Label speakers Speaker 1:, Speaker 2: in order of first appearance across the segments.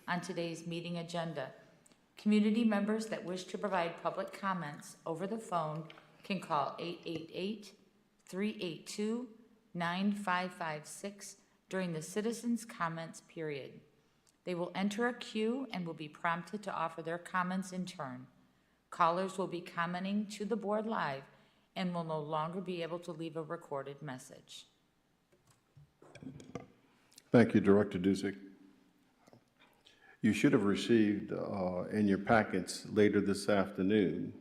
Speaker 1: on today's meeting agenda. Community members that wish to provide public comments over the phone can call 888-382-9556 during the citizens' comments period. They will enter a queue and will be prompted to offer their comments in turn. Callers will be commenting to the board live and will no longer be able to leave a recorded message.
Speaker 2: Thank you, Director Dusick. You should have received in your packets later this afternoon,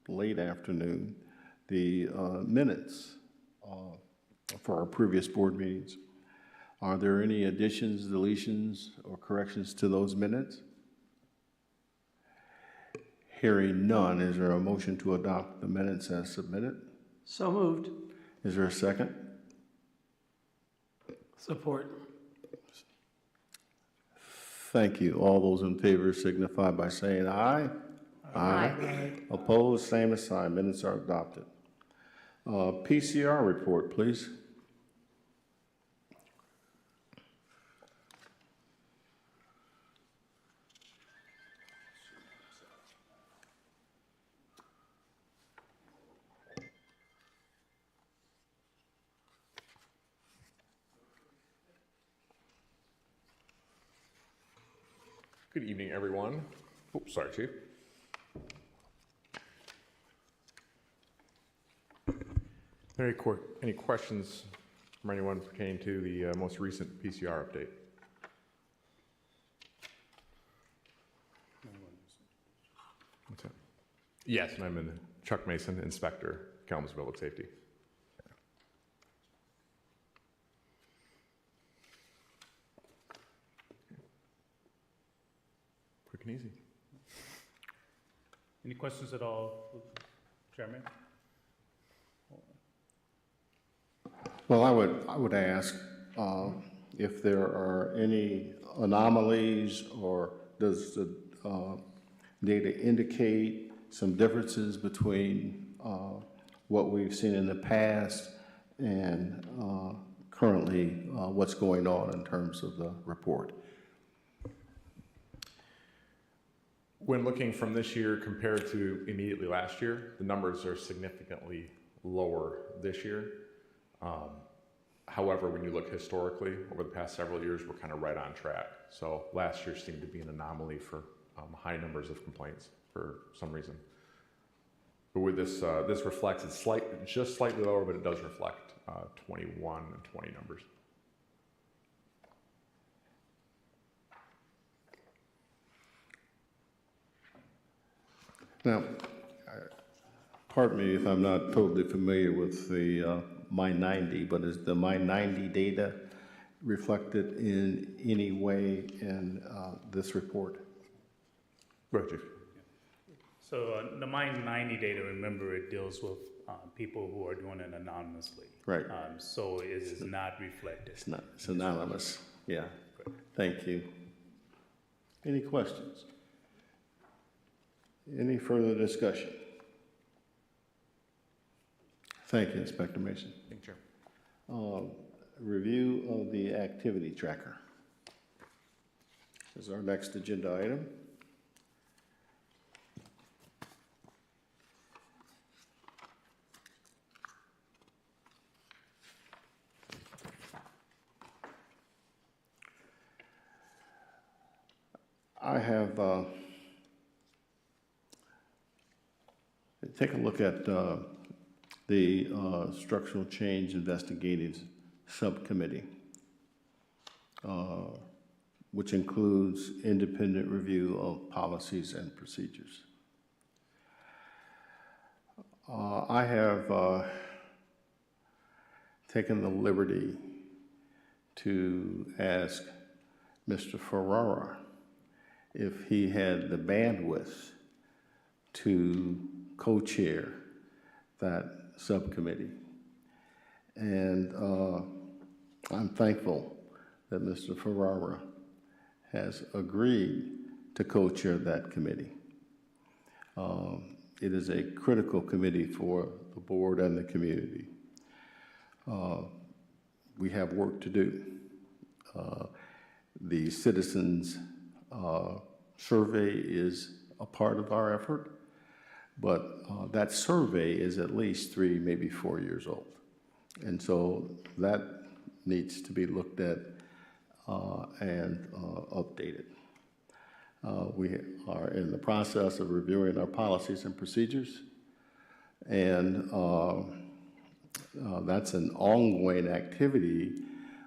Speaker 2: late afternoon, the minutes for our previous board meetings. Are there any additions, deletions, or corrections to those minutes? Hearing none, is there a motion to adopt the minutes as submitted?
Speaker 3: So moved.
Speaker 2: Is there a second?
Speaker 3: Support.
Speaker 2: Thank you. All those in favor signify by saying aye. Aye. Opposed, same sign. Minutes are adopted. PCR report, please.
Speaker 4: Good evening, everyone. Oops, sorry, Chief. Any questions from anyone pertaining to the most recent PCR update? What's that? Yes, and I'm in Chuck Mason, Inspector, Kalamazoo Public Safety. Quick and easy.
Speaker 5: Any questions at all, Chairman?
Speaker 2: Well, I would ask if there are any anomalies, or does the data indicate some differences between what we've seen in the past and currently what's going on in terms of the report?
Speaker 4: When looking from this year compared to immediately last year, the numbers are significantly lower this year. However, when you look historically over the past several years, we're kind of right on track. So last year seemed to be an anomaly for high numbers of complaints for some reason. But with this, this reflects it's just slightly lower, but it does reflect 21 and 20 numbers.
Speaker 2: Now, pardon me if I'm not totally familiar with the My 90, but is the My 90 data reflected in any way in this report?
Speaker 4: Right, Chief.
Speaker 5: So the Mind 90 data, remember, it deals with people who are doing it anonymously.
Speaker 2: Right.
Speaker 5: So it is not reflected.
Speaker 2: It's not. It's anonymous. Yeah. Thank you. Any questions? Any further discussion? Thank you, Inspector Mason.
Speaker 4: Thank you, Chair.
Speaker 2: Review of the activity tracker is our next agenda item. I have take a look at the Structural Change Investigative Subcommittee, which includes independent review of policies and procedures. I have taken the liberty to ask Mr. Ferrara if he had the bandwidth to co-chair that subcommittee. And I'm thankful that Mr. Ferrara has agreed to co-chair that committee. It is a critical committee for the board and the community. We have work to do. The citizens survey is a part of our effort, but that survey is at least 3, maybe 4 years old. And so that needs to be looked at and updated. We are in the process of reviewing our policies and procedures, and that's an ongoing activity,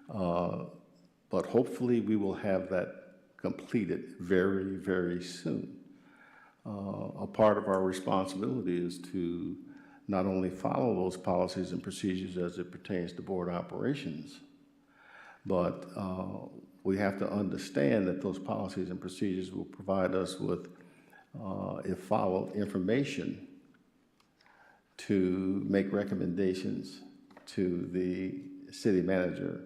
Speaker 2: but hopefully we will have that completed very, very soon. A part of our responsibility is to not only follow those policies and procedures as it pertains to board operations, but we have to understand that those policies and procedures will provide us with, if followed, information to make recommendations to the city manager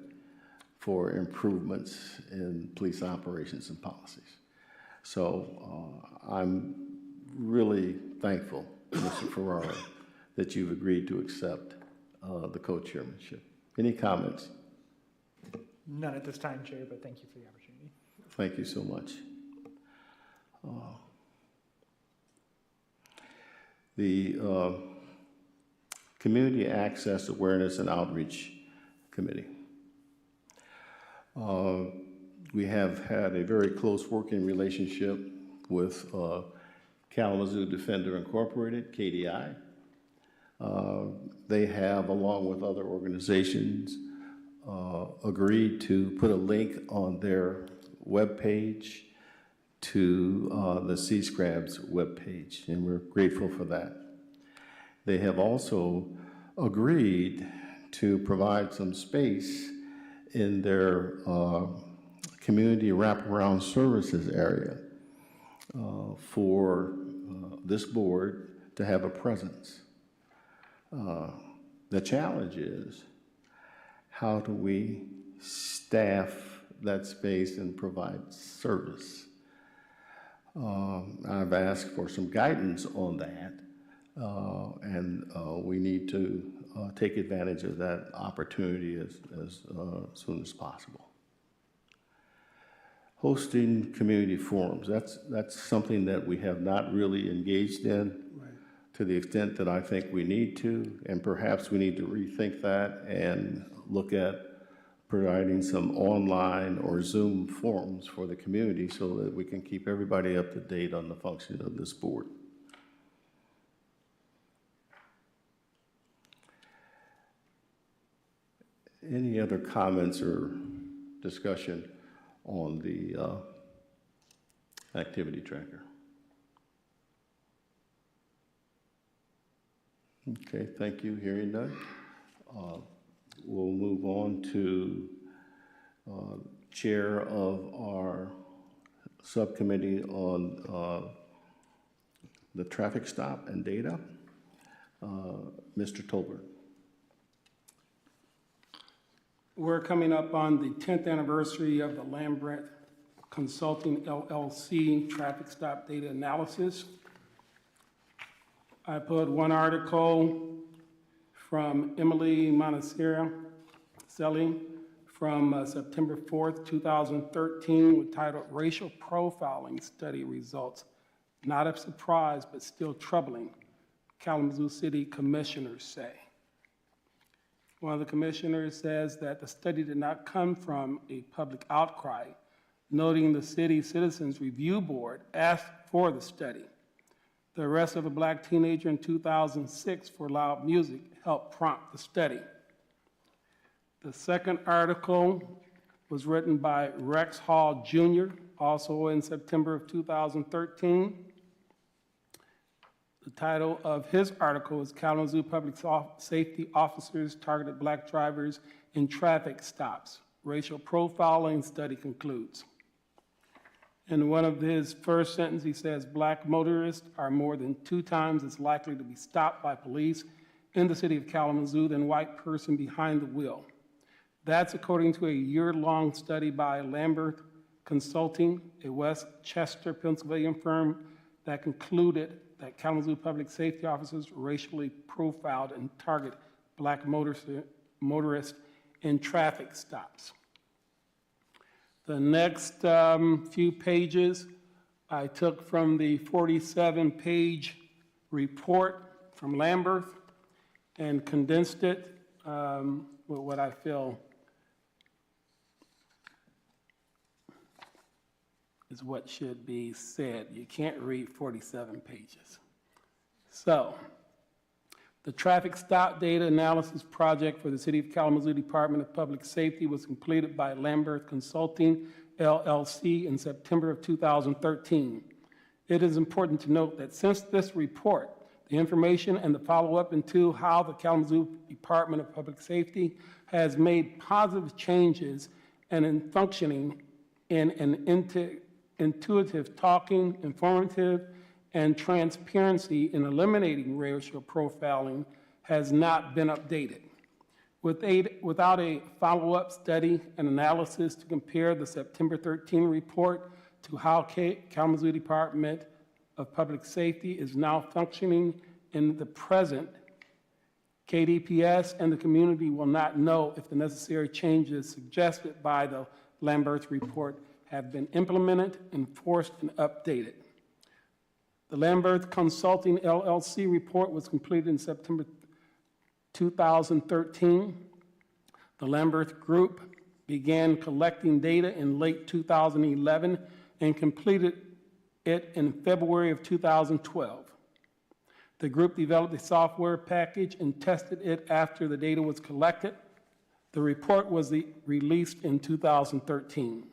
Speaker 2: for improvements in police operations and policies. So I'm really thankful, Mr. Ferraro, that you've agreed to accept the co-chairmanship. Any comments?
Speaker 3: None at this time, Chair, but thank you for the opportunity.
Speaker 2: Thank you so much. The Community Access, Awareness, and Outreach Committee. We have had a very close working relationship with Kalamazoo Defender Incorporated, KDI. They have, along with other organizations, agreed to put a link on their webpage to the C-SCRAB's webpage, and we're grateful for that. They have also agreed to provide some space in their community wraparound services area for this board to have a presence. The challenge is, how do we staff that space and provide service? I've asked for some guidance on that, and we need to take advantage of that opportunity as soon as possible. Hosting community forums, that's something that we have not really engaged in to the extent that I think we need to, and perhaps we need to rethink that and look at providing some online or Zoom forums for the community so that we can keep everybody up to date on the function of this board. Any other comments or discussion on the activity tracker? Okay, thank you. Hearing none. We'll move on to chair of our subcommittee on the traffic stop and data, Mr. Tolbert.
Speaker 6: We're coming up on the 10th anniversary of the Lambert Consulting LLC traffic stop data analysis. I put one article from Emily Monticelli from September 4th, 2013, titled Racial Profiling Study Results. Not a surprise, but still troubling, Kalamazoo City commissioners say. One of the commissioners says that the study did not come from a public outcry, noting the City Citizens Review Board asked for the study. The arrest of a black teenager in 2006 for loud music helped prompt the study. The second article was written by Rex Hall Jr., also in September of 2013. The title of his article is Kalamazoo Public Safety Officers Targeted Black Drivers in Traffic Stops. Racial Profiling Study Concludes. In one of his first sentence, he says, black motorists are more than 2 times as likely to be stopped by police in the city of Kalamazoo than white person behind the wheel. That's according to a year-long study by Lambert Consulting, a West Chester, Pennsylvania firm that concluded that Kalamazoo public safety officers racially profiled and target black motorists in traffic stops. The next few pages I took from the 47-page report from Lambert and condensed it with what I feel is what should be said. You can't read 47 pages. So, the traffic stop data analysis project for the City of Kalamazoo Department of Public Safety was completed by Lambert Consulting, LLC, in September of 2013. It is important to note that since this report, the information and the follow-up into how the Kalamazoo Department of Public Safety has made positive changes and in functioning in an intuitive, talking, informative, and transparency in eliminating racial profiling has not been updated. Without a follow-up study and analysis to compare the September 13 report to how Kalamazoo Department of Public Safety is now functioning in the present, KDPS and the community will not know if the necessary changes suggested by the Lambert report have been implemented, enforced, and updated. The Lambert Consulting LLC report was completed in September 2013. The Lambert Group began collecting data in late 2011 and completed it in February of 2012. The group developed a software package and tested it after the data was collected. The report was released in 2013.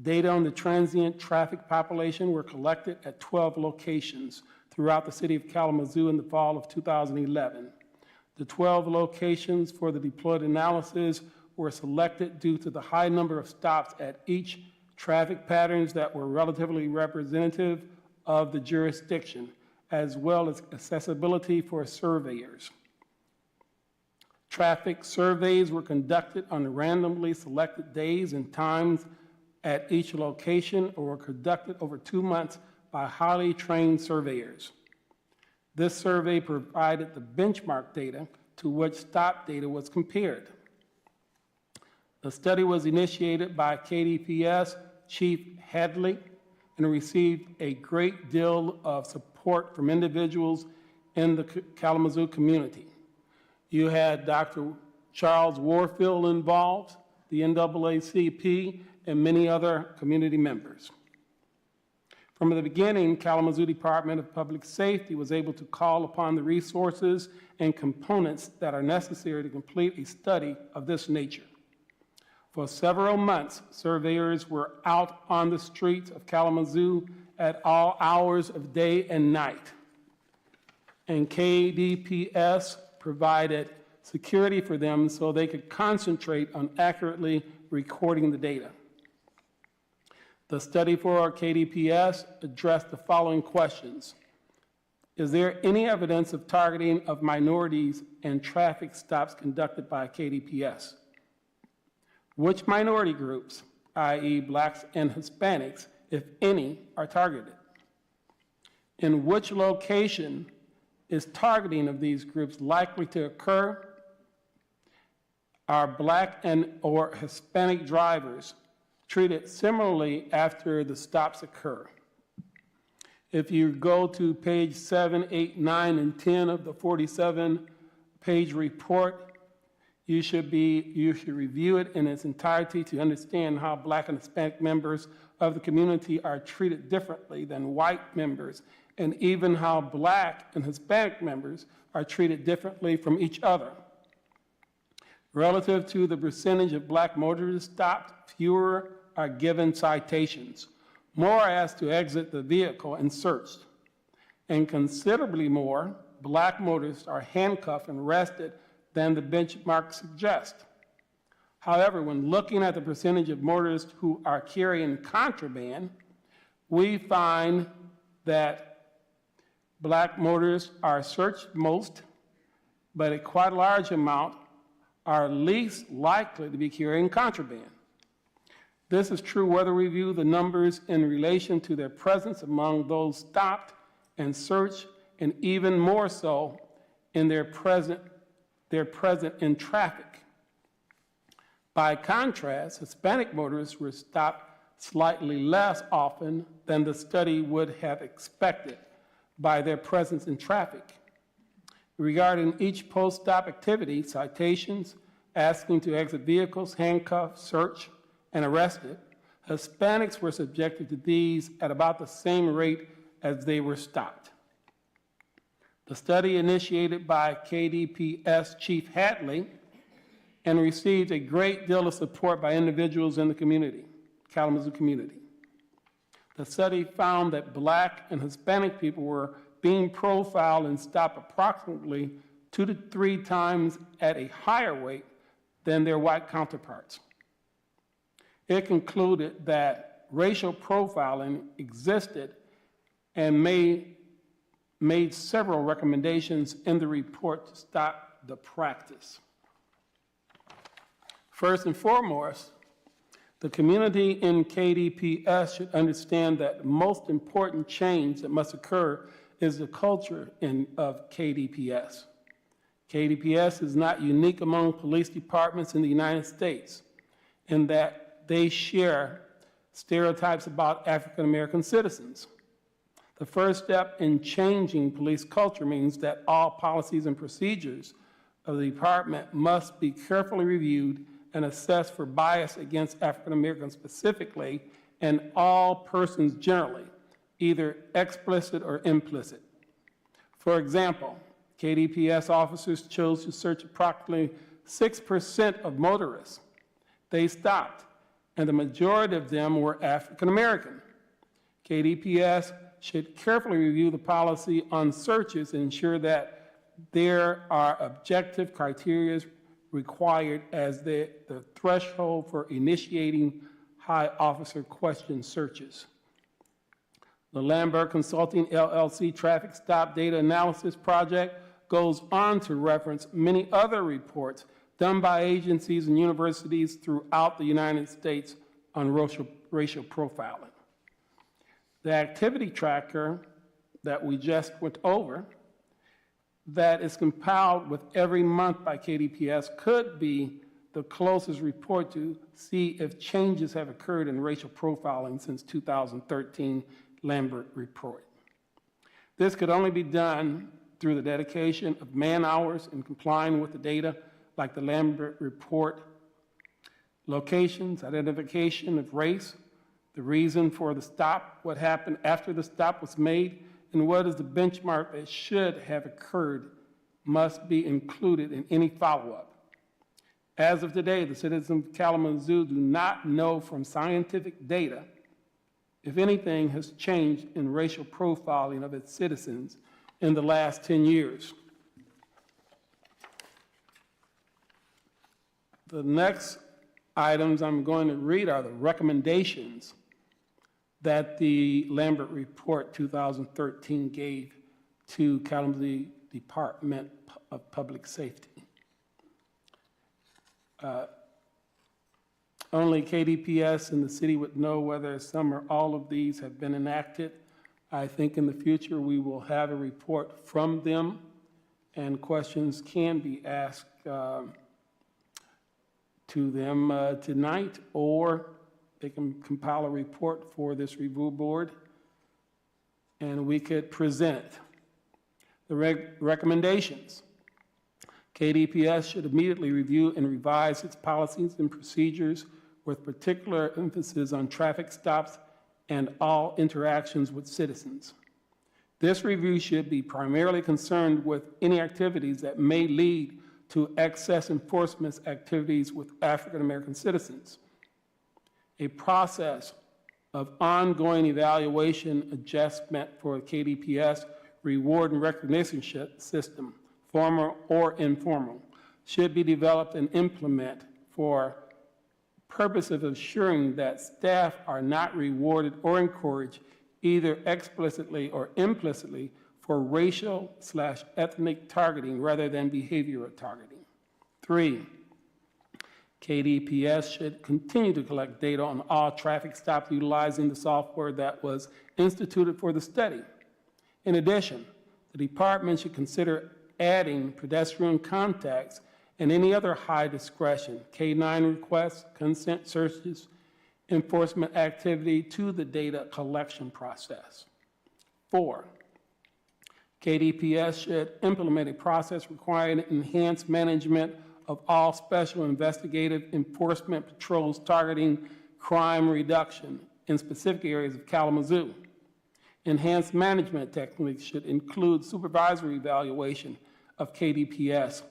Speaker 6: Data on the transient traffic population were collected at 12 locations throughout the city of Kalamazoo in the fall of 2011. The 12 locations for the deployed analysis were selected due to the high number of stops at each traffic patterns that were relatively representative of the jurisdiction, as well as accessibility for surveyors. Traffic surveys were conducted on randomly selected days and times at each location or were conducted over 2 months by highly trained surveyors. This survey provided the benchmark data to which stop data was compared. The study was initiated by KDPS Chief Hadley and received a great deal of support from individuals in the Kalamazoo community. You had Dr. Charles Warfield involved, the NAACP, and many other community members. From the beginning, Kalamazoo Department of Public Safety was able to call upon the resources and components that are necessary to complete a study of this nature. For several months, surveyors were out on the streets of Kalamazoo at all hours of day and night. And KDPS provided security for them so they could concentrate on accurately recording the data. The study for our KDPS addressed the following questions. Is there any evidence of targeting of minorities and traffic stops conducted by KDPS? Which minority groups, i.e. Blacks and Hispanics, if any, are targeted? In which location is targeting of these groups likely to occur? Are Black and or Hispanic drivers treated similarly after the stops occur? If you go to page 7, 8, 9, and 10 of the 47-page report, you should review it in its entirety to understand how Black and Hispanic members of the community are treated differently than white members, and even how Black and Hispanic members are treated differently from each other. Relative to the percentage of Black motorists stopped, fewer are given citations. More are asked to exit the vehicle and searched. And considerably more Black motorists are handcuffed and arrested than the benchmark suggests. However, when looking at the percentage of motorists who are carrying contraband, we find that Black motorists are searched most, but a quite large amount are least likely to be carrying contraband. This is true whether we view the numbers in relation to their presence among those stopped and searched, and even more so in their present in traffic. By contrast, Hispanic motorists were stopped slightly less often than the study would have expected by their presence in traffic. Regarding each post-stop activity, citations, asking to exit vehicles, handcuffed, searched, and arrested, Hispanics were subjected to these at about the same rate as they were stopped. The study, initiated by KDPS Chief Hadley, and received a great deal of support by individuals in the community, Kalamazoo community. The study found that Black and Hispanic people were being profiled and stopped approximately 2 to 3 times at a higher rate than their white counterparts. It concluded that racial profiling existed and made several recommendations in the report to stop the practice. First and foremost, the community in KDPS should understand that the most important change that must occur is the culture of KDPS. KDPS is not unique among police departments in the United States in that they share stereotypes about African American citizens. The first step in changing police culture means that all policies and procedures of the department must be carefully reviewed and assessed for bias against African Americans specifically and all persons generally, either explicit or implicit. For example, KDPS officers chose to search approximately 6% of motorists they stopped, and the majority of them were African American. KDPS should carefully review the policy on searches and ensure that there are objective criteria required as the threshold for initiating high officer question searches. The Lambert Consulting LLC Traffic Stop Data Analysis Project goes on to reference many other reports done by agencies and universities throughout the United States on racial profiling. The activity tracker that we just went over, that is compiled with every month by KDPS, could be the closest report to see if changes have occurred in racial profiling since 2013 Lambert report. This could only be done through the dedication of man hours in complying with the data like the Lambert report, locations, identification of race, the reason for the stop, what happened after the stop was made, and what is the benchmark that should have occurred must be included in any follow-up. As of today, the citizens of Kalamazoo do not know from scientific data if anything has changed in racial profiling of its citizens in the last 10 years. The next items I'm going to read are the recommendations that the Lambert Report 2013 gave to Kalamazoo Department of Public Safety. Only KDPS and the city would know whether some or all of these have been enacted. I think in the future we will have a report from them and questions can be asked to them tonight, or they can compile a report for this review board and we could present it. The recommendations. KDPS should immediately review and revise its policies and procedures with particular emphasis on traffic stops and all interactions with citizens. This review should be primarily concerned with any activities that may lead to excess enforcement activities with African American citizens. A process of ongoing evaluation adjustment for KDPS reward and recognition system, formal or informal, should be developed and implemented for purpose of ensuring that staff are not rewarded or encouraged either explicitly or implicitly for racial/ethnic targeting rather than behavioral targeting. 3, KDPS should continue to collect data on all traffic stops utilizing the software that was instituted for the study. In addition, the department should consider adding pedestrian contacts and any other high discretion, K-9 requests, consent searches, enforcement activity to the data collection process. 4, KDPS should implement a process requiring enhanced management of all special investigative enforcement patrols targeting crime reduction in specific areas of Kalamazoo. Enhanced management techniques should include supervisory evaluation of KDPS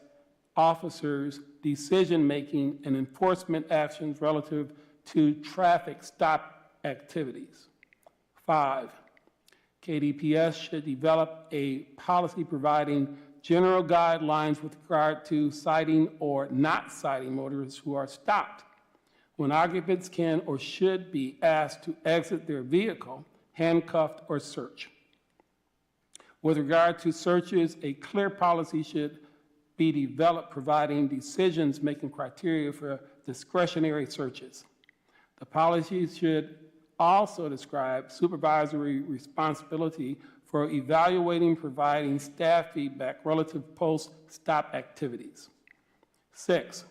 Speaker 6: officers' decision-making and enforcement actions relative to traffic stop activities. 5, KDPS should develop a policy providing general guidelines with regard to citing or not citing motorists who are stopped when occupants can or should be asked to exit their vehicle, handcuffed, or searched. With regard to searches, a clear policy should be developed providing decisions-making criteria for discretionary searches. The policy should also describe supervisory responsibility for evaluating, providing staff feedback relative post-stop activities. 6,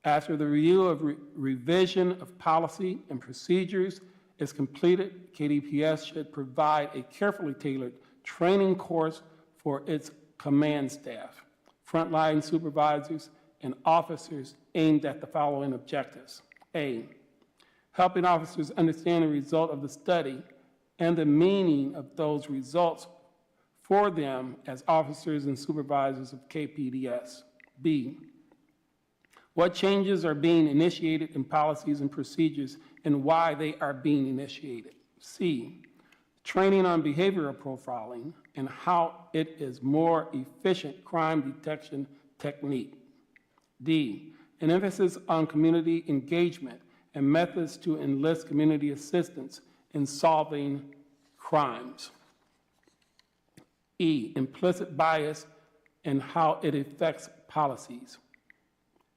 Speaker 6: after the review of revision of policy and procedures is completed, KDPS should provide a carefully tailored training course for its command staff, frontline supervisors, and officers aimed at the following objectives. A, helping officers understand the result of the study and the meaning of those results for them as officers and supervisors of KPDS. B, what changes are being initiated in policies and procedures and why they are being initiated. C, training on behavioral profiling and how it is more efficient crime detection technique. D, an emphasis on community engagement and methods to enlist community assistance in solving crimes. E, implicit bias and how it affects policies.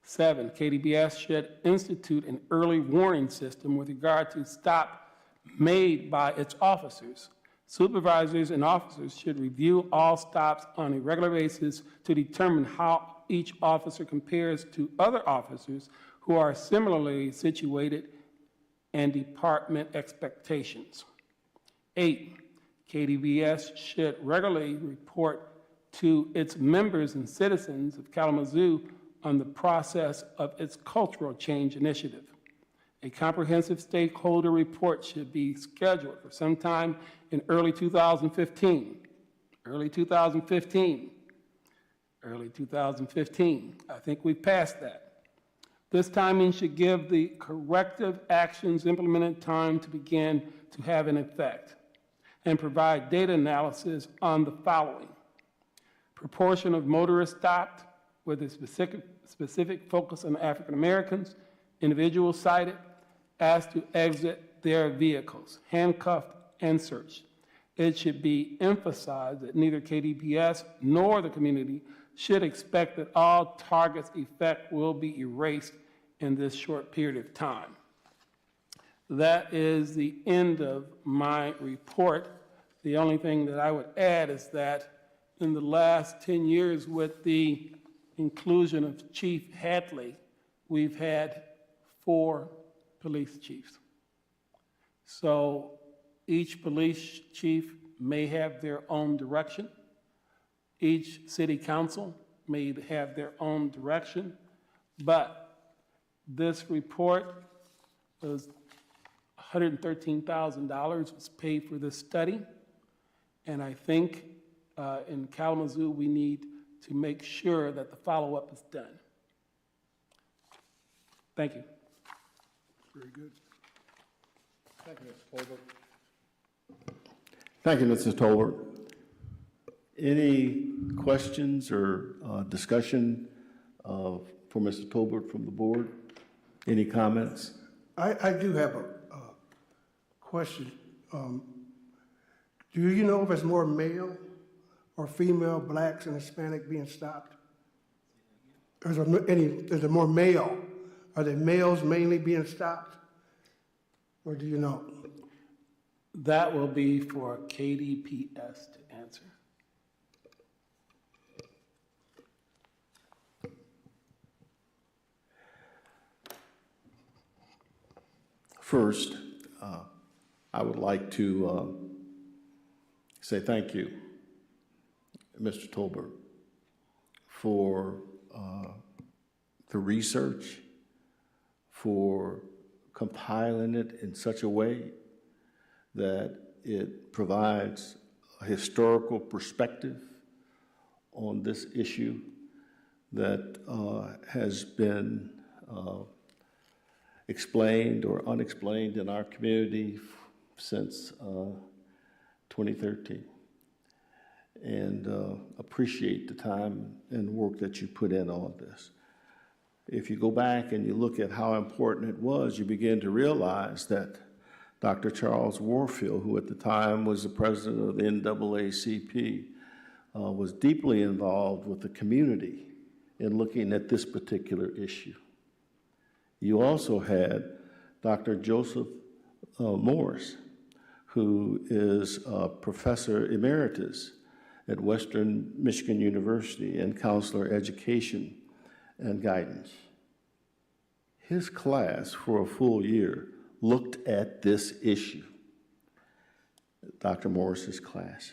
Speaker 6: 7, KDPS should institute an early warning system with regard to stops made by its officers. Supervisors and officers should review all stops on a regular basis to determine how each officer compares to other officers who are similarly situated and department expectations. 8, KDPS should regularly report to its members and citizens of Kalamazoo on the process of its cultural change initiative. A comprehensive stakeholder report should be scheduled for sometime in early 2015. Early 2015. I think we've passed that. This timing should give the corrective actions implemented time to begin to have an effect and provide data analysis on the following: proportion of motorists stopped with a specific focus on African Americans, individuals cited, asked to exit their vehicles, handcuffed and searched. It should be emphasized that neither KDPS nor the community should expect that all targets' effect will be erased in this short period of time. That is the end of my report. The only thing that I would add is that in the last 10 years, with the inclusion of Chief Hadley, we've had 4 police chiefs. So each police chief may have their own direction. Each city council may have their own direction, but this report was $113,000 was paid for this study, and I think in Kalamazoo we need to make sure that the follow-up is done. Thank you.
Speaker 2: Very good. Thank you, Mr. Tolbert. Thank you, Mrs. Tolbert. Any questions or discussion for Mr. Tolbert from the board? Any comments?
Speaker 7: I do have a question. Do you know if it's more male or female, blacks and Hispanic being stopped? Is there more male? Are there males mainly being stopped? Or do you know?
Speaker 6: That will be for KDPS to answer.
Speaker 2: First, I would like to say thank you, Mr. Tolbert, for the research, for compiling it in such a way that it provides a historical perspective on this issue that has been explained or unexplained in our community since 2013. And appreciate the time and work that you put in on this. If you go back and you look at how important it was, you begin to realize that Dr. Charles Warfield, who at the time was the president of the NAACP, was deeply involved with the community in looking at this particular issue. You also had Dr. Joseph Morris, who is a professor emeritus at Western Michigan University and counselor education and guidance. His class for a full year looked at this issue, Dr. Morris's class.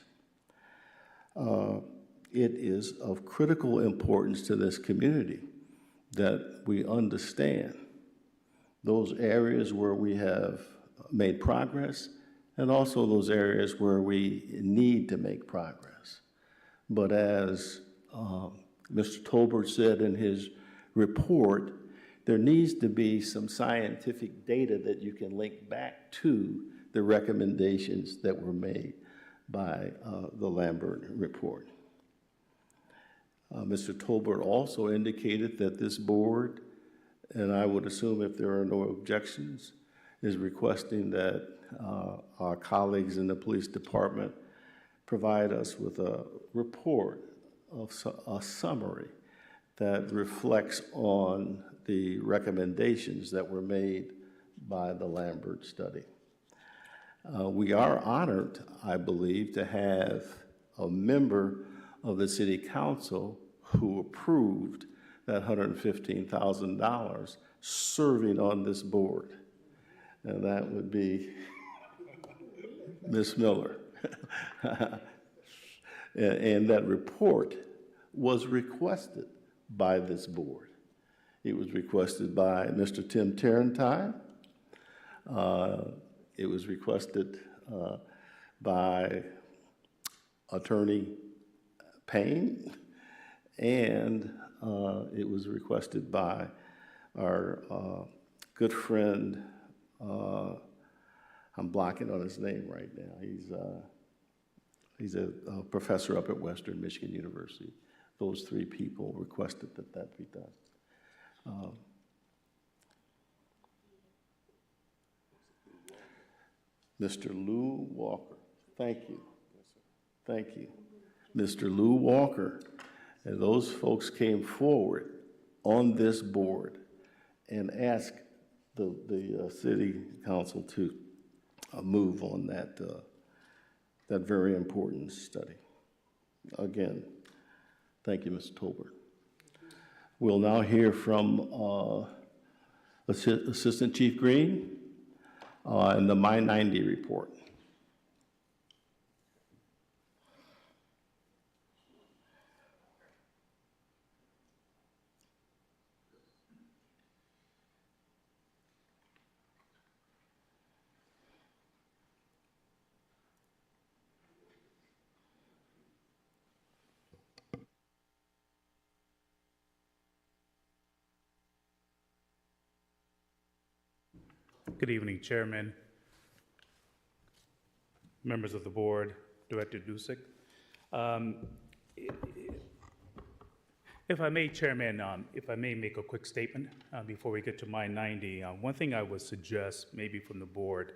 Speaker 2: It is of critical importance to this community that we understand those areas where we have made progress and also those areas where we need to make progress. But as Mr. Tolbert said in his report, there needs to be some scientific data that you can link back to the recommendations that were made by the Lambert report. Mr. Tolbert also indicated that this board, and I would assume if there are no objections, is requesting that our colleagues in the police department provide us with a report of a summary that reflects on the recommendations that were made by the Lambert study. We are honored, I believe, to have a member of the city council who approved that $115,000 serving on this board. And that would be Ms. Miller. And that report was requested by this board. It was requested by Mr. Tim Tarrantine. It was requested by Attorney Payne, and it was requested by our good friend, I'm blocking on his name right now. He's a professor up at Western Michigan University. Those three people requested that that be done. Mr. Lou Walker, thank you. Thank you. Mr. Lou Walker, and those folks came forward on this board and asked the city council to move on that very important study. Again, thank you, Mr. Tolbert. We'll now hear from Assistant Chief Green and the My 90 report.
Speaker 5: Good evening, Chairman, members of the board, Director Dusick. If I may, Chairman, if I may make a quick statement before we get to my 90. One thing I would suggest maybe from the board,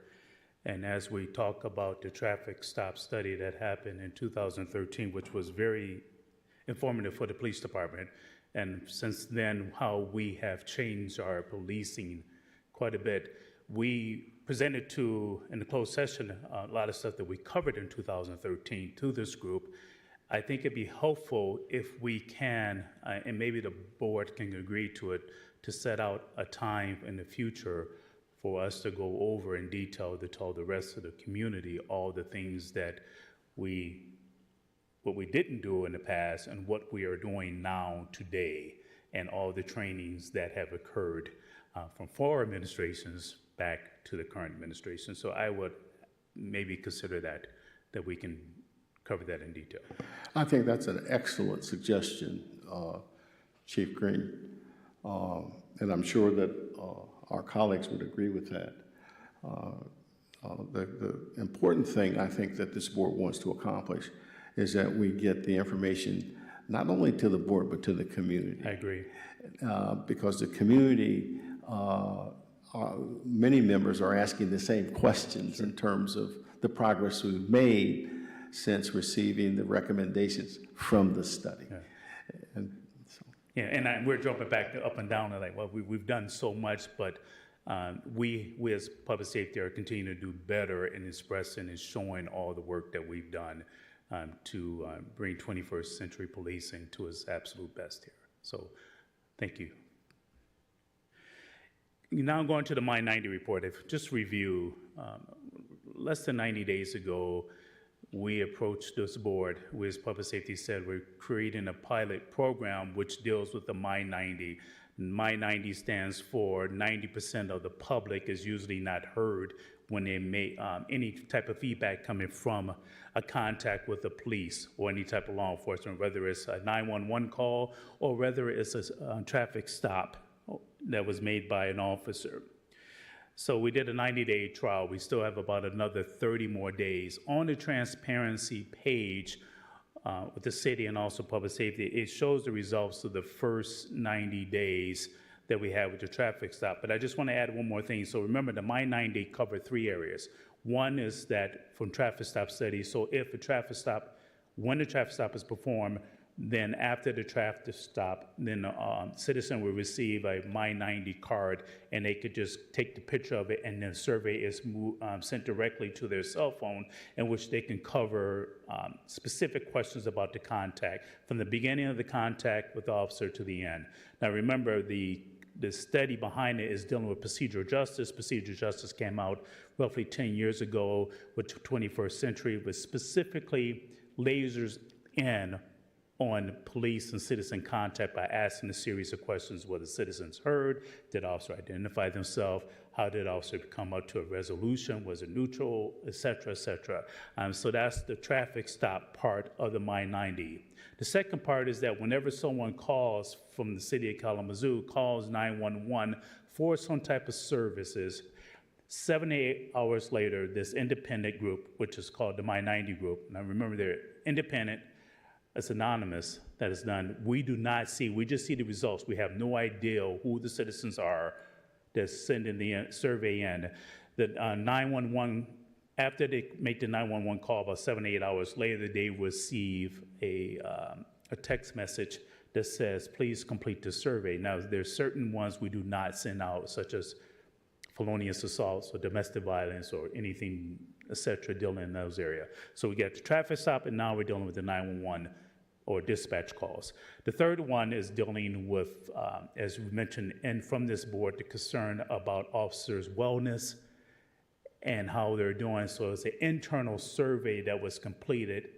Speaker 5: and as we talk about the traffic stop study that happened in 2013, which was very informative for the police department, and since then how we have changed our policing quite a bit. We presented in the closed session, a lot of stuff that we covered in 2013 to this group. I think it'd be helpful if we can, and maybe the board can agree to it, to set out a time in the future for us to go over in detail to tell the rest of the community all the things that what we didn't do in the past and what we are doing now today, and all the trainings that have occurred from former administrations back to the current administration. So I would maybe consider that we can cover that in detail.
Speaker 2: I think that's an excellent suggestion, Chief Green. And I'm sure that our colleagues would agree with that. The important thing I think that this board wants to accomplish is that we get the information not only to the board, but to the community.
Speaker 5: I agree.
Speaker 2: Because the community, many members are asking the same questions in terms of the progress we've made since receiving the recommendations from the study.
Speaker 5: Yeah.
Speaker 2: And so,
Speaker 5: Yeah, and we're jumping back to up and down, and like, well, we've done so much, but we as public safety are continuing to do better in expressing and showing all the work that we've done to bring 21st century policing to its absolute best here. So, thank you. Now going to the My 90 report. If just review, less than 90 days ago, we approached this board. We as public safety said we're creating a pilot program which deals with the My 90. My 90 stands for 90% of the public is usually not heard when they make any type of feedback coming from a contact with the police or any type of law enforcement, whether it's a 911 call or whether it's a traffic stop that was made by an officer. So we did a 90-day trial. We still have about another 30 more days. On the transparency page with the city and also public safety, it shows the results of the first 90 days that we had with the traffic stop. But I just want to add one more thing. So remember, the My 90 covered 3 areas. One is that from traffic stop studies. So if a traffic stop, when the traffic stop is performed, then after the traffic stop, then the citizen will receive a My 90 card, and they could just take the picture of it, and then survey is sent directly to their cell phone, in which they can cover specific questions about the contact, from the beginning of the contact with the officer to the end. Now remember, the study behind it is dealing with procedural justice. Procedural justice came out roughly 10 years ago with 21st century, but specifically lasers in on police and citizen contact by asking a series of questions. Were the citizens heard? Did the officer identify themselves? How did the officer come up to a resolution? Was it neutral, et cetera, et cetera? So that's the traffic stop part of the My 90. The second part is that whenever someone calls from the city of Kalamazoo, calls 911 for some type of services, 7 to 8 hours later, this independent group, which is called the My 90 group, now remember they're independent, it's anonymous, that is done. We do not see, we just see the results. We have no idea who the citizens are that's sending the survey in. The 911, after they make the 911 call, about 7 to 8 hours later, they receive a text message that says, please complete the survey. Now, there's certain ones we do not send out, such as felonious assaults or domestic violence or anything, et cetera, dealing in those areas. So we get the traffic stop, and now we're dealing with the 911 or dispatch calls. The third one is dealing with, as we mentioned, and from this board, the concern about officers' wellness and how they're doing. So it's an internal survey that was completed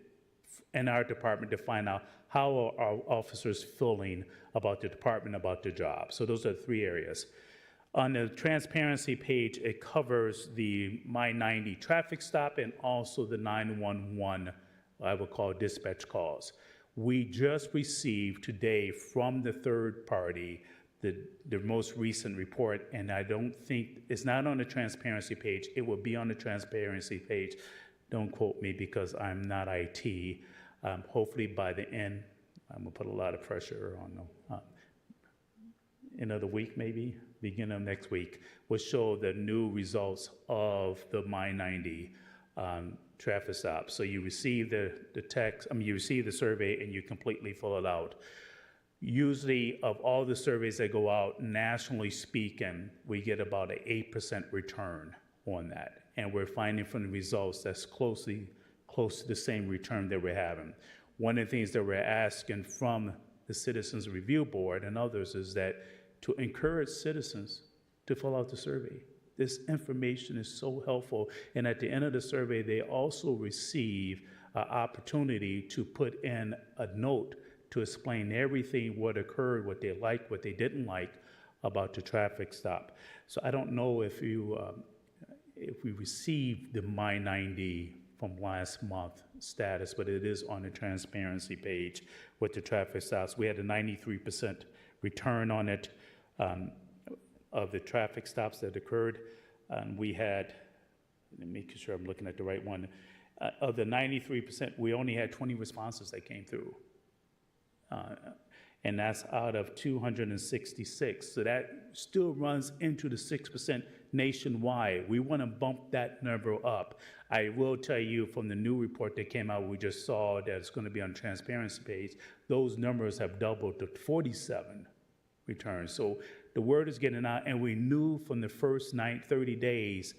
Speaker 5: in our department to find out how are our officers feeling about the department, about their job. So those are the 3 areas. On the transparency page, it covers the My 90 traffic stop and also the 911, I would call dispatch calls. We just received today from the third party the most recent report, and I don't think, it's not on the transparency page. It will be on the transparency page. Don't quote me because I'm not IT. Hopefully by the end, I'm gonna put a lot of pressure on them. End of the week maybe, beginning of next week, will show the new results of the My 90 traffic stop. So you receive the text, you receive the survey and you completely fill it out. Usually of all the surveys that go out, nationally speaking, we get about an 8% return on that. And we're finding from the results that's close to the same return that we're having. One of the things that we're asking from the Citizens Review Board and others is that to encourage citizens to fill out the survey. This information is so helpful. And at the end of the survey, they also receive an opportunity to put in a note to explain everything, what occurred, what they liked, what they didn't like about the traffic stop. So I don't know if we received the My 90 from last month status, but it is on the transparency page with the traffic stops. We had a 93% return on it of the traffic stops that occurred. And we had, making sure I'm looking at the right one, of the 93%, we only had 20 responses that came through. And that's out of 266. So that still runs into the 6% nationwide. We want to bump that number up. I will tell you from the new report that came out, we just saw that it's going to be on the transparency page, those numbers have doubled to 47 returns. So the word is getting out, and we knew from the first 30 days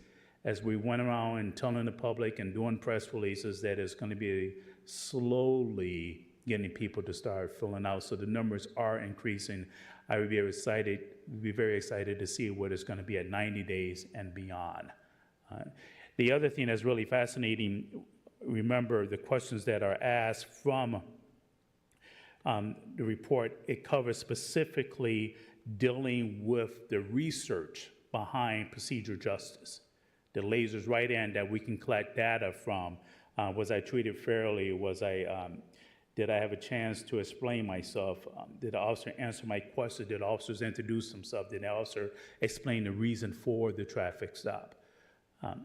Speaker 5: as we went around and telling the public and doing press releases that it's going to be slowly getting people to start filling out. So the numbers are increasing. I would be very excited to see what it's going to be at 90 days and beyond. The other thing that's really fascinating, remember the questions that are asked from the report, it covers specifically dealing with the research behind procedure justice. The lasers right in that we can collect data from. Was I treated fairly? Did I have a chance to explain myself? Did the officer answer my question? Did officers introduce themselves? Did the officer explain the reason for the traffic stop?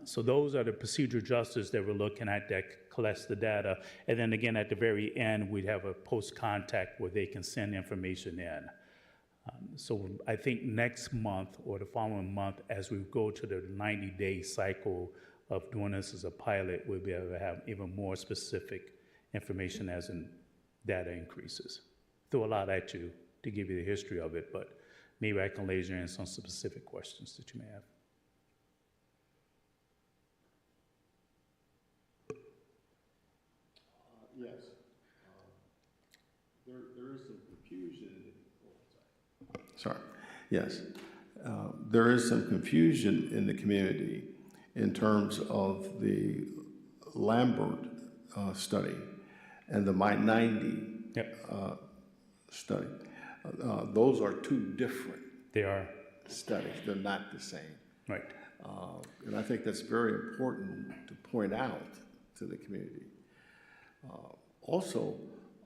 Speaker 5: So those are the procedure justice that we're looking at that collects the data. And then again, at the very end, we'd have a post-contact where they can send information in. So I think next month or the following month, as we go to the 90-day cycle of doing this as a pilot, we'll be able to have even more specific information as in data increases. Threw a lot at you to give you the history of it, but maybe I can laser in some specific questions that you may have.
Speaker 2: Yes. There is some confusion. Sorry. Yes. There is some confusion in the community in terms of the Lambert study and the My 90 study. Those are two different
Speaker 5: They are.
Speaker 2: studies. They're not the same.
Speaker 5: Right.
Speaker 2: And I think that's very important to point out to the community. Also,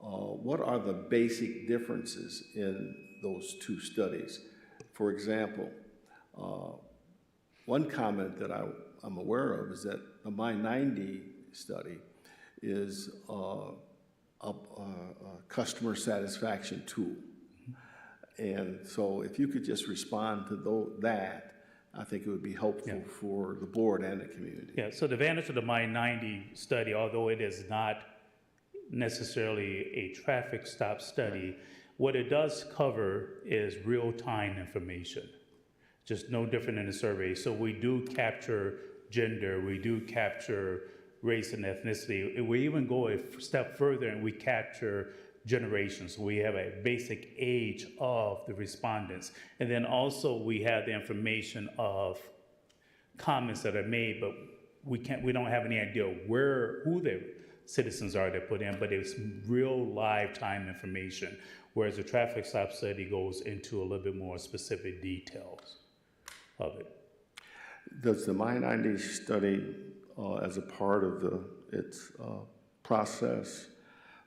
Speaker 2: what are the basic differences in those two studies? For example, one comment that I'm aware of is that the My 90 study is a customer satisfaction tool. And so if you could just respond to that, I think it would be helpful for the board and the community.
Speaker 5: Yeah, so the advantage of the My 90 study, although it is not necessarily a traffic stop study, what it does cover is real-time information, just no different than a survey. So we do capture gender, we do capture race and ethnicity. We even go a step further and we capture generations. We have a basic age of the respondents. And then also we have the information of comments that are made, but we don't have any idea who the citizens are that put in, but it's real live time information. Whereas the traffic stop study goes into a little bit more specific details of it.
Speaker 2: Does the My 90 study, as a part of its process,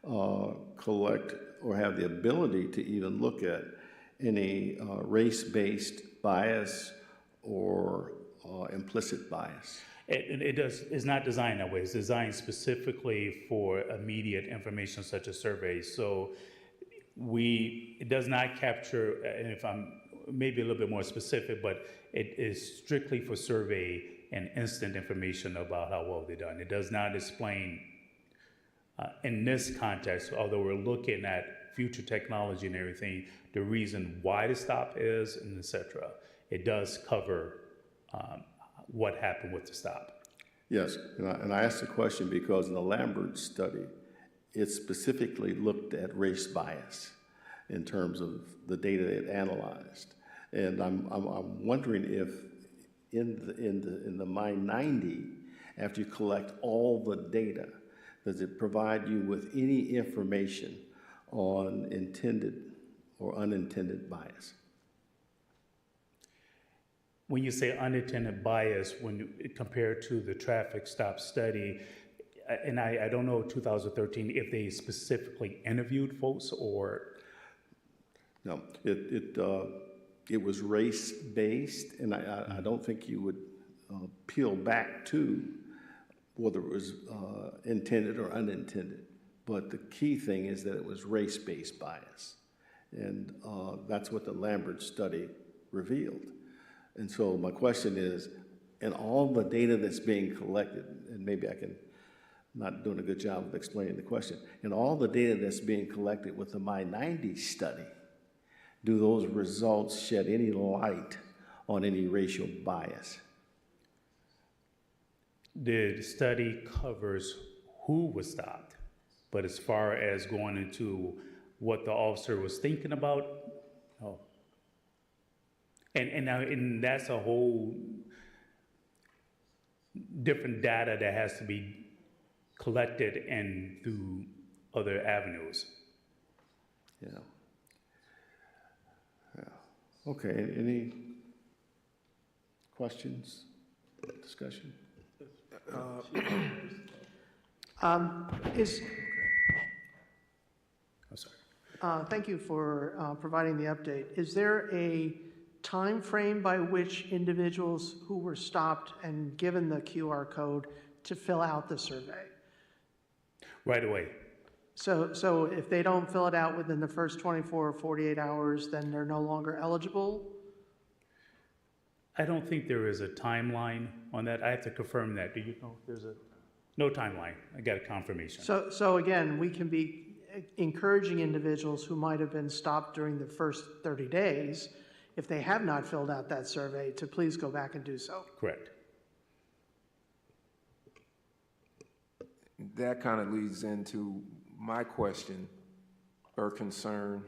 Speaker 2: collect or have the ability to even look at any race-based bias or implicit bias?
Speaker 5: It's not designed that way. It's designed specifically for immediate information such as surveys. So it does not capture, and if I'm maybe a little bit more specific, but it is strictly for survey and instant information about how well they've done. It does not explain, in this context, although we're looking at future technology and everything, the reason why the stop is, and et cetera. It does cover what happened with the stop.
Speaker 2: Yes, and I asked the question because in the Lambert study, it specifically looked at race bias in terms of the data it analyzed. And I'm wondering if in the My 90, after you collect all the data, does it provide you with any information on intended or unintended bias?
Speaker 5: When you say unintended bias, compared to the traffic stop study, and I don't know 2013 if they specifically interviewed folks or.
Speaker 2: No, it was race-based, and I don't think you would peel back to whether it was intended or unintended. But the key thing is that it was race-based bias. And that's what the Lambert study revealed. And so my question is, in all the data that's being collected, and maybe I'm not doing a good job of explaining the question, in all the data that's being collected with the My 90 study, do those results shed any light on any racial bias?
Speaker 5: The study covers who was stopped, but as far as going into what the officer was thinking about, no. And that's a whole different data that has to be collected and through other avenues.
Speaker 2: Yeah. Okay, any questions, discussion?
Speaker 5: I'm sorry.
Speaker 8: Thank you for providing the update. Is there a time frame by which individuals who were stopped and given the QR code to fill out the survey?
Speaker 5: Right away.
Speaker 8: So if they don't fill it out within the first 24 or 48 hours, then they're no longer eligible?
Speaker 5: I don't think there is a timeline on that. I have to confirm that. Do you know if there's no timeline? I got a confirmation.
Speaker 8: So again, we can be encouraging individuals who might have been stopped during the first 30 days, if they have not filled out that survey, to please go back and do so.
Speaker 5: Correct.
Speaker 9: That kind of leads into my question or concern,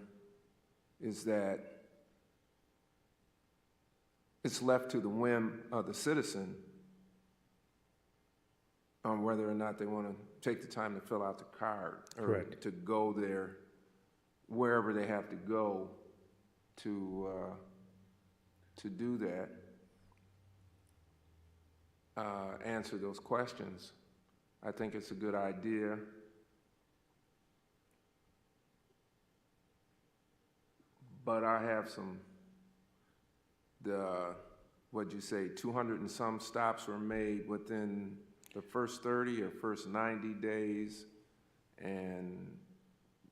Speaker 9: is that it's left to the whim of the citizen on whether or not they want to take the time to fill out the card or
Speaker 5: Correct.
Speaker 9: to go there, wherever they have to go to do that, answer those questions. I think it's a good idea. But I have what'd you say, 200 and some stops were made within the first 30 or first 90 days, and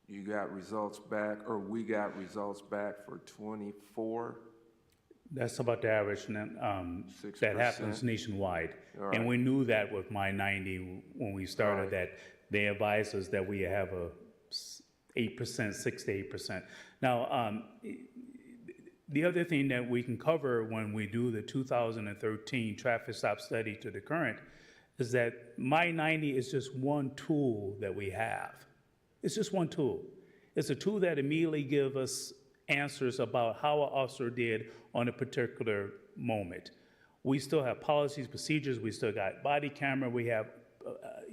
Speaker 9: you got results back, or we got results back for 24.
Speaker 5: That's about the average. That happens nationwide.
Speaker 9: All right.
Speaker 5: And we knew that with My 90 when we started,
Speaker 9: Right.
Speaker 5: that they advised us that we have a 8%, 6 to 8%. Now, the other thing that we can cover when we do the 2013 traffic stop study to the current is that My 90 is just one tool that we have. It's just one tool. It's a tool that immediately gives us answers about how an officer did on a particular moment. We still have policies, procedures, we still got body camera, we have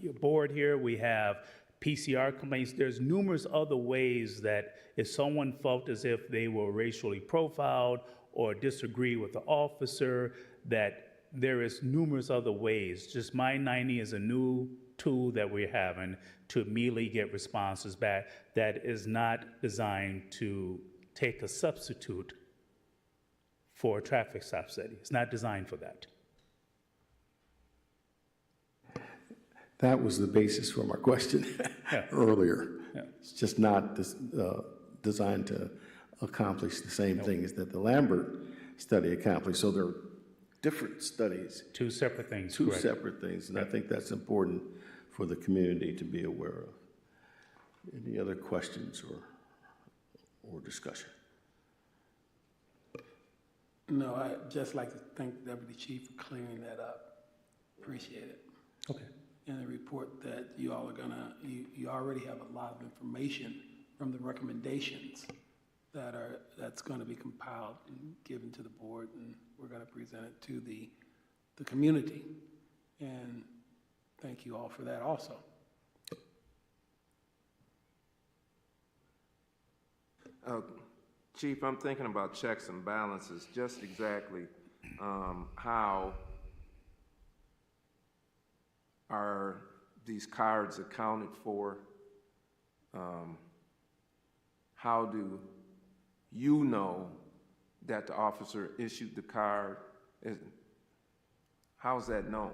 Speaker 5: your board here, we have PCR complaints. There's numerous other ways that if someone felt as if they were racially profiled or disagree with the officer, that there is numerous other ways. Just My 90 is a new tool that we're having to immediately get responses back that is not designed to take a substitute for a traffic stop study. It's not designed for that.
Speaker 2: That was the basis for my question earlier.
Speaker 5: Yeah.
Speaker 2: It's just not designed to accomplish the same thing as that the Lambert study accomplished. So there are different studies.
Speaker 5: Two separate things,
Speaker 2: Two
Speaker 5: correct.
Speaker 2: separate things, and I think that's important for the community to be aware of. Any other questions or discussion?
Speaker 6: No, I'd just like to thank the Deputy Chief for clearing that up. Appreciate it.
Speaker 5: Okay.
Speaker 6: In the report that you all are you already have a lot of information from the recommendations that's gonna be compiled and given to the board, and we're gonna present it to the the community. And thank you all for that also.
Speaker 9: Chief, I'm thinking about checks and balances, just exactly how are these cards accounted for? How do you know that the officer issued the card? How's that known?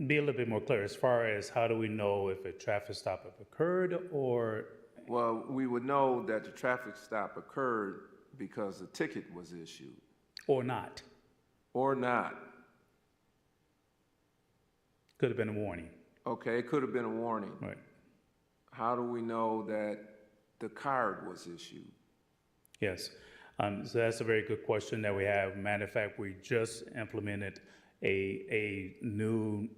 Speaker 5: Be a little bit more clear as far as how do we know if a traffic stop have occurred or,
Speaker 9: Well, we would know that the traffic stop occurred because the ticket was issued,
Speaker 5: or not.
Speaker 9: or not.
Speaker 5: Could have been a warning,
Speaker 9: Okay, it could have been a warning.
Speaker 5: right?
Speaker 9: How do we know that the card was issued?
Speaker 5: Yes. So that's a very good question that we have. Matter of fact, we just implemented a new,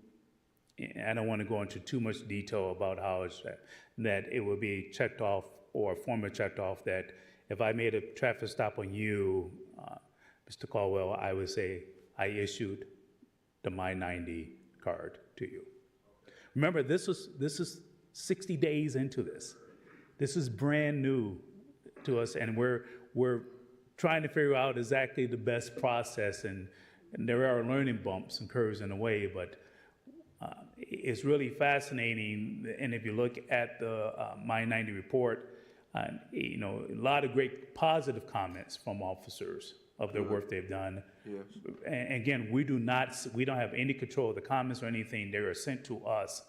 Speaker 5: I don't want to go into too much detail about how it's that it will be checked off or a form checked off that if I made a traffic stop on you, Mr. Caldwell, I would say I issued the My 90 card to you. Remember, this is 60 days into this. This is brand new to us, and we're trying to figure out exactly the best process, and there are learning bumps and curves in the way, but it's really fascinating. And if you look at the My 90 report, a lot of great positive comments from officers of their work they've done.
Speaker 9: Yes.
Speaker 5: And again, we don't have any control of the comments or anything. They are sent to us.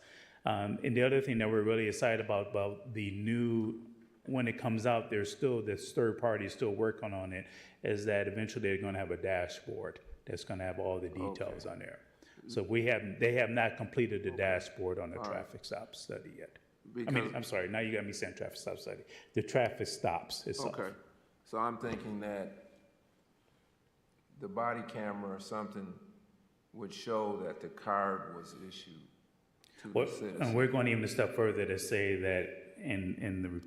Speaker 5: And the other thing that we're really excited about the new, when it comes out, there's still this third party still working on it, is that eventually they're going to have a dashboard that's going to have all the details on there. So they have not completed the dashboard on the traffic stop study yet. I'm sorry, now you got me saying traffic stop study. The traffic stops itself.
Speaker 9: Okay, so I'm thinking that the body camera or something would show that the card was issued to the
Speaker 5: And
Speaker 9: citizen.
Speaker 5: we're going even a step further to say that in the,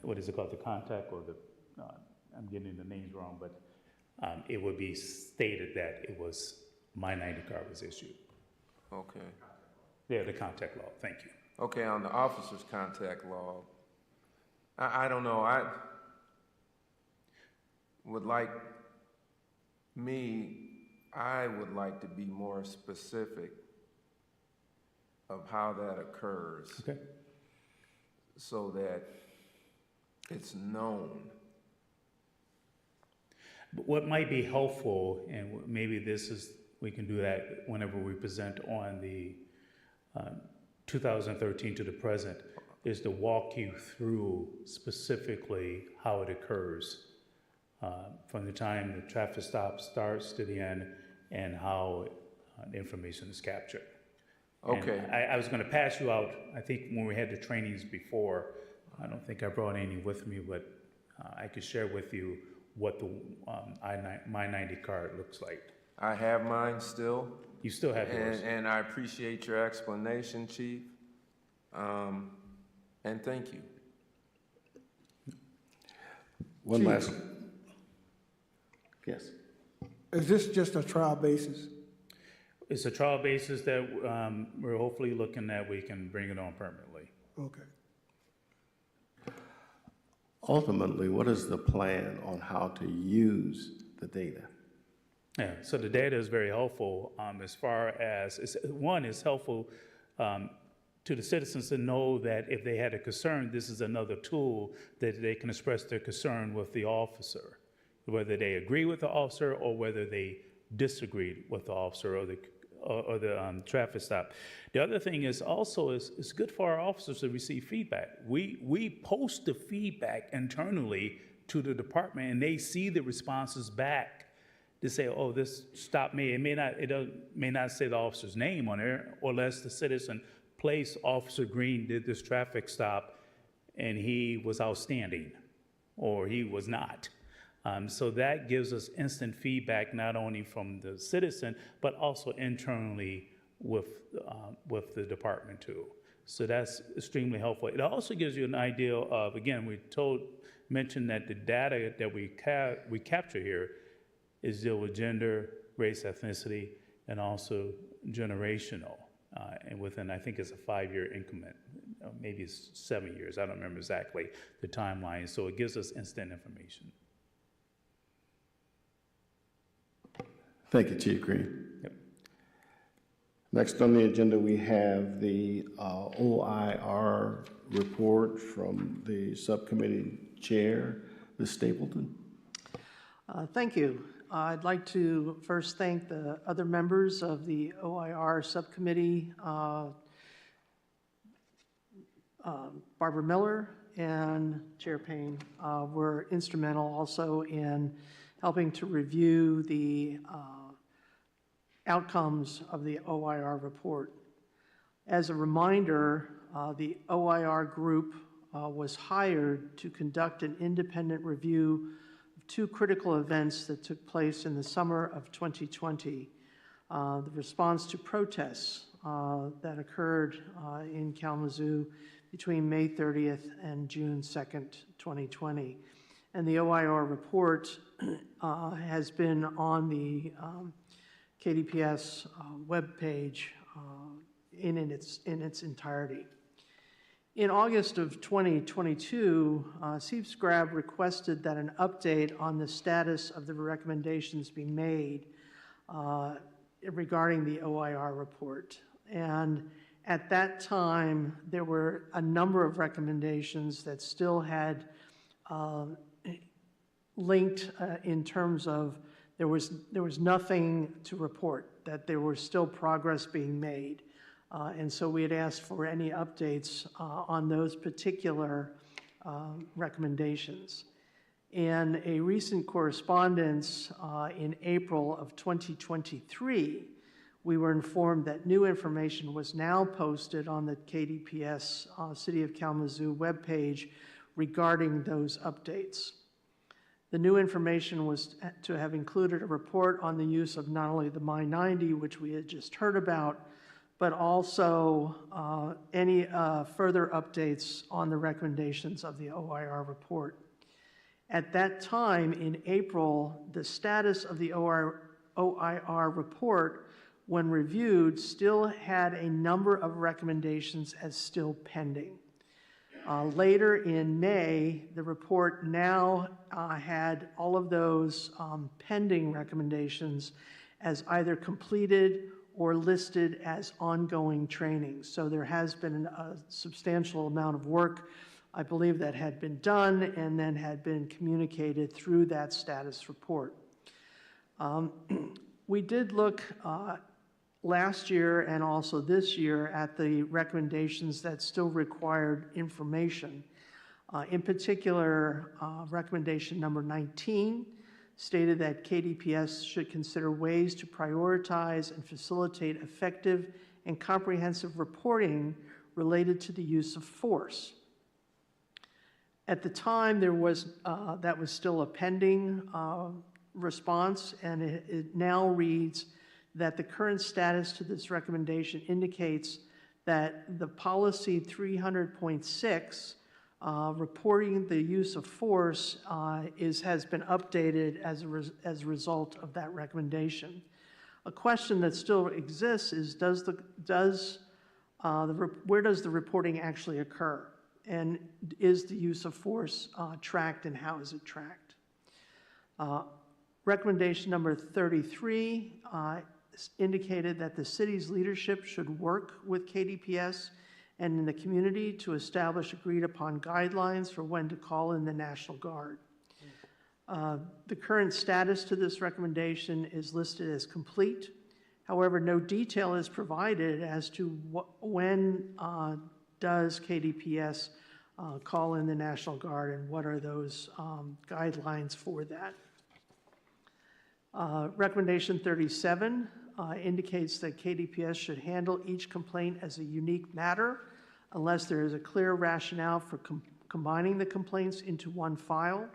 Speaker 5: what is it called, the contact or the, I'm getting the names wrong, but it would be stated that it was My 90 card was issued.
Speaker 9: Okay.
Speaker 5: Yeah, the contact law, thank you.
Speaker 9: Okay, on the officer's contact log, I don't know, I would like to be more specific of how that occurs.
Speaker 5: Okay.
Speaker 9: So that it's known.
Speaker 5: But what might be helpful, and maybe we can do that whenever we present on the 2013 to the present, is to walk you through specifically how it occurs from the time the traffic stop starts to the end and how the information is captured.
Speaker 9: Okay.
Speaker 5: And I was going to pass you out, I think when we had the trainings before, I don't think I brought any with me, but I could share with you what the My 90 card looks like.
Speaker 9: I have mine still.
Speaker 5: You still have yours.
Speaker 9: And I appreciate your explanation, Chief. And thank you.
Speaker 2: One last, yes.
Speaker 7: Is this just a trial basis?
Speaker 5: It's a trial basis that we're hopefully looking at we can bring it on permanently.
Speaker 7: Okay.
Speaker 2: Ultimately, what is the plan on how to use the data?
Speaker 5: Yeah, so the data is very helpful as far as, it's helpful to the citizens to know that if they had a concern, this is another tool that they can express their concern with the officer, whether they agree with the officer or whether they disagreed with the officer or the traffic stop. The other thing is also it's good for our officers to receive feedback. We post the feedback internally to the department, and they see the responses back to say, oh, this stopped me. It may not say the officer's name on there, or unless the citizen place Officer Green did this traffic stop and he was outstanding or he was not. So that gives us instant feedback, not only from the citizen, but also internally with the department too. So that's extremely helpful. It also gives you an idea of, again, mentioned that the data that we capture here is deal with gender, race, ethnicity, and also generational. And within, I think it's a 5-year increment, maybe it's 7 years, I don't remember exactly the timeline. So it gives us instant information.
Speaker 2: Thank you, Chief Green.
Speaker 5: Yep.
Speaker 2: Next on the agenda, we have the OIR report from the subcommittee chair, Ms. Stapleton.
Speaker 8: Thank you. I'd like to first thank the other members of the OIR subcommittee, Barbara Miller and Chair Payne were instrumental also in helping to review the outcomes of the OIR report. As a reminder, the OIR group was hired to conduct an independent review of 2 critical events that took place in the summer of 2020. The response to protests that occurred in Kalamazoo between May 30th and June 2nd, 2020. And the OIR report has been on the KDPS webpage in its entirety. In August of 2022, CSCRAB requested that an update on the status of the recommendations be made regarding the OIR report. And at that time, there were a number of recommendations that still had linked in terms of there was nothing to report, that there was still progress being made. And so we had asked for any updates on those particular recommendations. In a recent correspondence in April of 2023, we were informed that new information was now posted on the KDPS City of Kalamazoo webpage regarding those updates. The new information was to have included a report on the use of not only the My-90, which we had just heard about, but also any further updates on the recommendations of the OIR report. At that time, in April, the status of the OIR report, when reviewed, still had a number of recommendations as still pending. Later in May, the report now had all of those pending recommendations as either completed or listed as ongoing training. So there has been a substantial amount of work, I believe, that had been done and then had been communicated through that status report. We did look last year and also this year at the recommendations that still required information. In particular, recommendation number 19 stated that KDPS should consider ways to prioritize and facilitate effective and comprehensive reporting related to the use of force. At the time, there was that was still a pending response, and it now reads that the current status to this recommendation indicates that the policy 300.6 reporting the use of force has been updated as a result of that recommendation. A question that still exists is where does the reporting actually occur? And is the use of force tracked, and how is it tracked? Recommendation number 33 indicated that the city's leadership should work with KDPS and in the community to establish agreed upon guidelines for when to call in the National Guard. The current status to this recommendation is listed as complete. However, no detail is provided as to when does KDPS call in the National Guard, and what are those guidelines for that. Recommendation 37 indicates that KDPS should handle each complaint as a unique matter unless there is a clear rationale for combining the complaints into one file.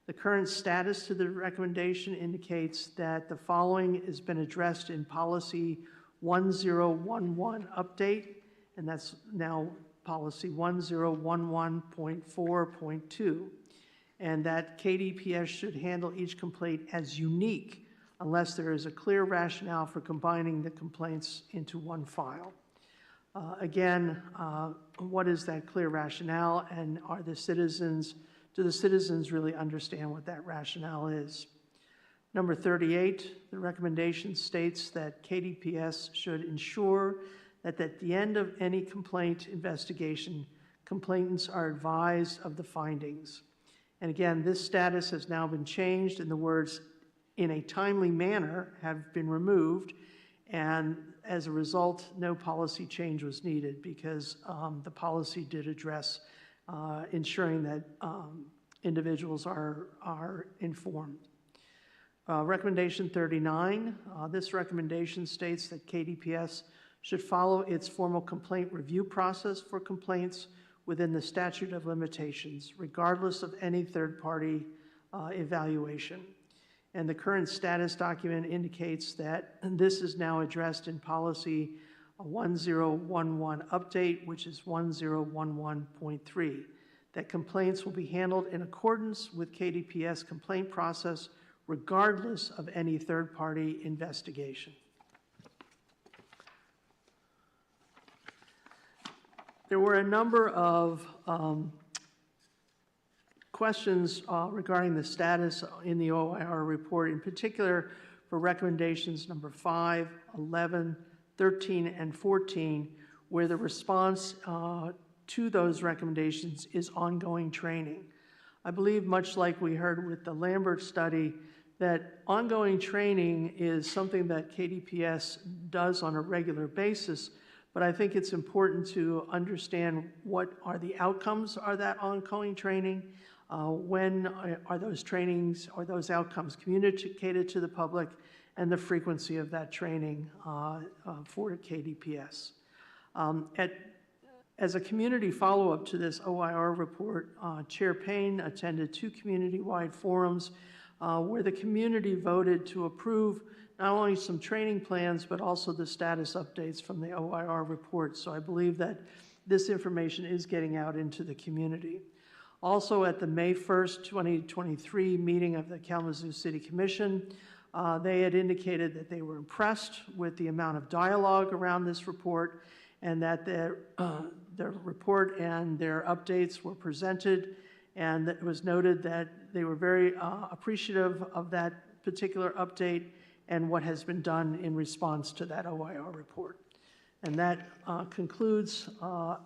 Speaker 8: The current status to the recommendation indicates that the following has been addressed in policy 1011 update, and that's now policy 1011.4.2. and that KDPS should handle each complaint as unique unless there is a clear rationale for combining the complaints into one file. Again, what is that clear rationale, and do the citizens really understand what that rationale is? Number 38, the recommendation states that KDPS should ensure that at the end of any complaint investigation, complainants are advised of the findings. And again, this status has now been changed, and the words "in a timely manner" have been removed, and as a result, no policy change was needed because the policy did address ensuring that individuals are informed. Recommendation 39, this recommendation states that KDPS should follow its formal complaint review process for complaints within the statute of limitations, regardless of any third-party evaluation. And the current status document indicates that this is now addressed in policy 1011 update, which is 1011.3, that complaints will be handled in accordance with KDPS complaint process, regardless of any third-party investigation. There were a number of questions regarding the status in the OIR report, in particular for recommendations number 5, 11, 13, and 14, where the response to those recommendations is ongoing training. I believe, much like we heard with the Lambert study, that ongoing training is something that KDPS does on a regular basis, but I think it's important to understand what are the outcomes of that ongoing training, when are those trainings or those outcomes communicated to the public, and the frequency of that training for KDPS. As a community follow-up to this OIR report, Chair Payne attended 2 community-wide forums where the community voted to approve not only some training plans, but also the status updates from the OIR report. So I believe that this information is getting out into the community. Also, at the May 1st, 2023 meeting of the Kalamazoo City Commission, they had indicated that they were impressed with the amount of dialogue around this report, and that their report and their updates were presented, and it was noted that they were very appreciative of that particular update and what has been done in response to that OIR report. And that concludes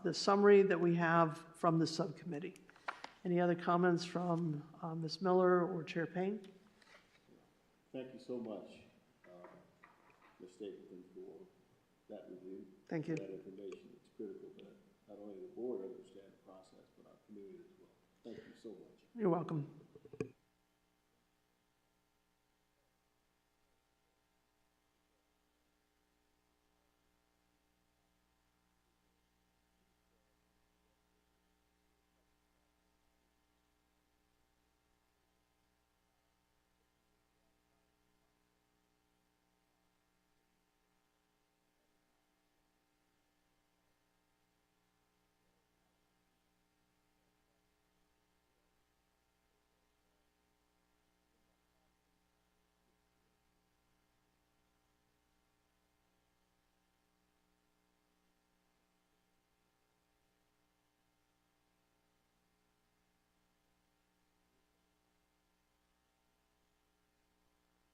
Speaker 8: the summary that we have from the subcommittee. Any other comments from Ms. Miller or Chair Payne?
Speaker 2: Thank you so much, Ms. Stapleton, for that review.
Speaker 8: Thank you.
Speaker 2: That information. It's critical that not only the board understand the process, but our community as well. Thank you so much.
Speaker 8: You're welcome.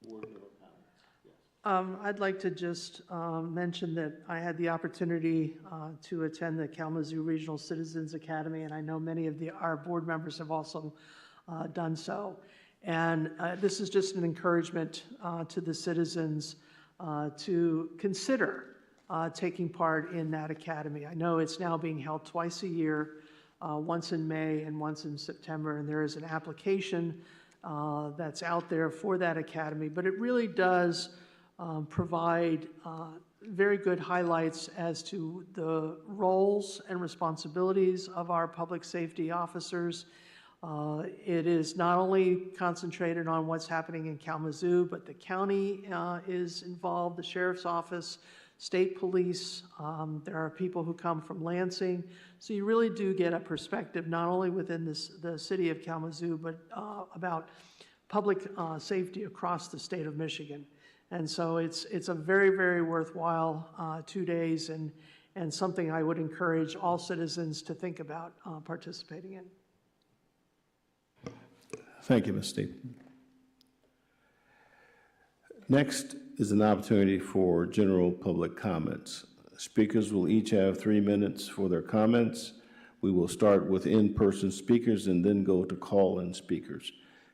Speaker 2: Board member comments. Yes.
Speaker 8: I'd like to just mention that I had the opportunity to attend the Kalamazoo Regional Citizens Academy, and I know many of our board members have also done so. And this is just an encouragement to the citizens to consider taking part in that academy. I know it's now being held twice a year, once in May and once in September, and there is an application that's out there for that academy, but it really does provide very good highlights as to the roles and responsibilities of our public safety officers. It is not only concentrated on what's happening in Kalamazoo, but the county is involved, the sheriff's office. state police, there are people who come from Lansing. So you really do get a perspective not only within the city of Kalamazoo, but about public safety across the state of Michigan. And so it's a very, very worthwhile 2 days and something I would encourage all citizens to think about participating in.
Speaker 2: Thank you, Ms. Steve. Next is an opportunity for general public comments. Speakers will each have 3 minutes for their comments. We will start with in-person speakers and then go to call-in speakers.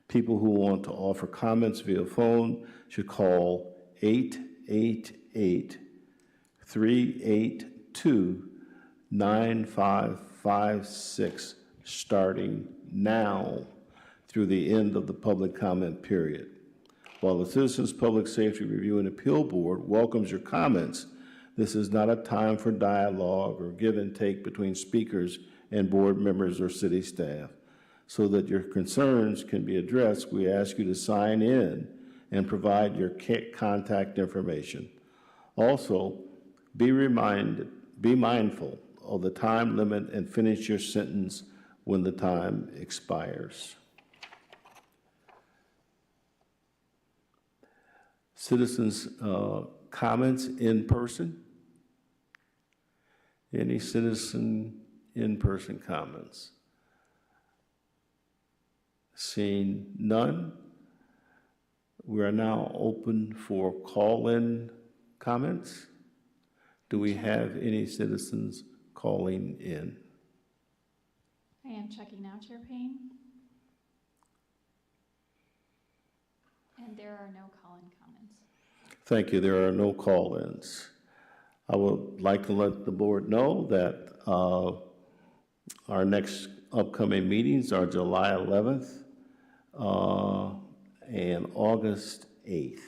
Speaker 2: People who want to offer comments via phone should call 888-382-9556 starting now through the end of the public comment period. While the Citizens Public Safety Review and Appeal Board welcomes your comments, this is not a time for dialogue or give and take between speakers and board members or city staff. So that your concerns can be addressed, we ask you to sign in and provide your contact information. Also, be mindful of the time limit and finish your sentence when the time expires. Citizens' comments in person? Any citizen in-person comments? Seeing none, we are now open for call-in comments. Do we have any citizens calling in?
Speaker 10: I am checking now, Chair Payne. And there are no call-in comments.
Speaker 2: Thank you. There are no call-ins. I would like to let the board know that our next upcoming meetings are July 11th and August 8th.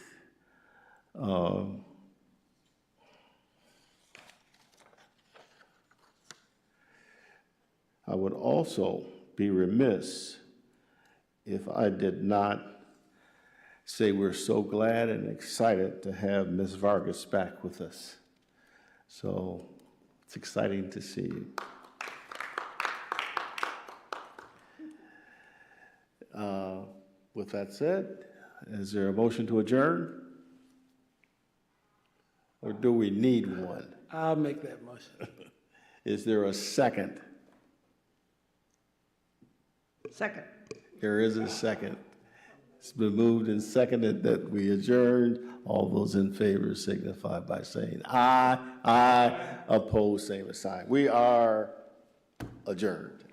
Speaker 2: I would also be remiss if I did not say we're so glad and excited to have Ms. Vargas back with us. So it's exciting to see you. With that said, is there a motion to adjourn? Or do we need one?
Speaker 6: I'll make that motion.
Speaker 2: Is there a second?
Speaker 8: Second.
Speaker 2: There is a second. It's been moved and seconded that we adjourned. All those in favor signify by saying aye. Aye. Opposed, same sign. We are adjourned.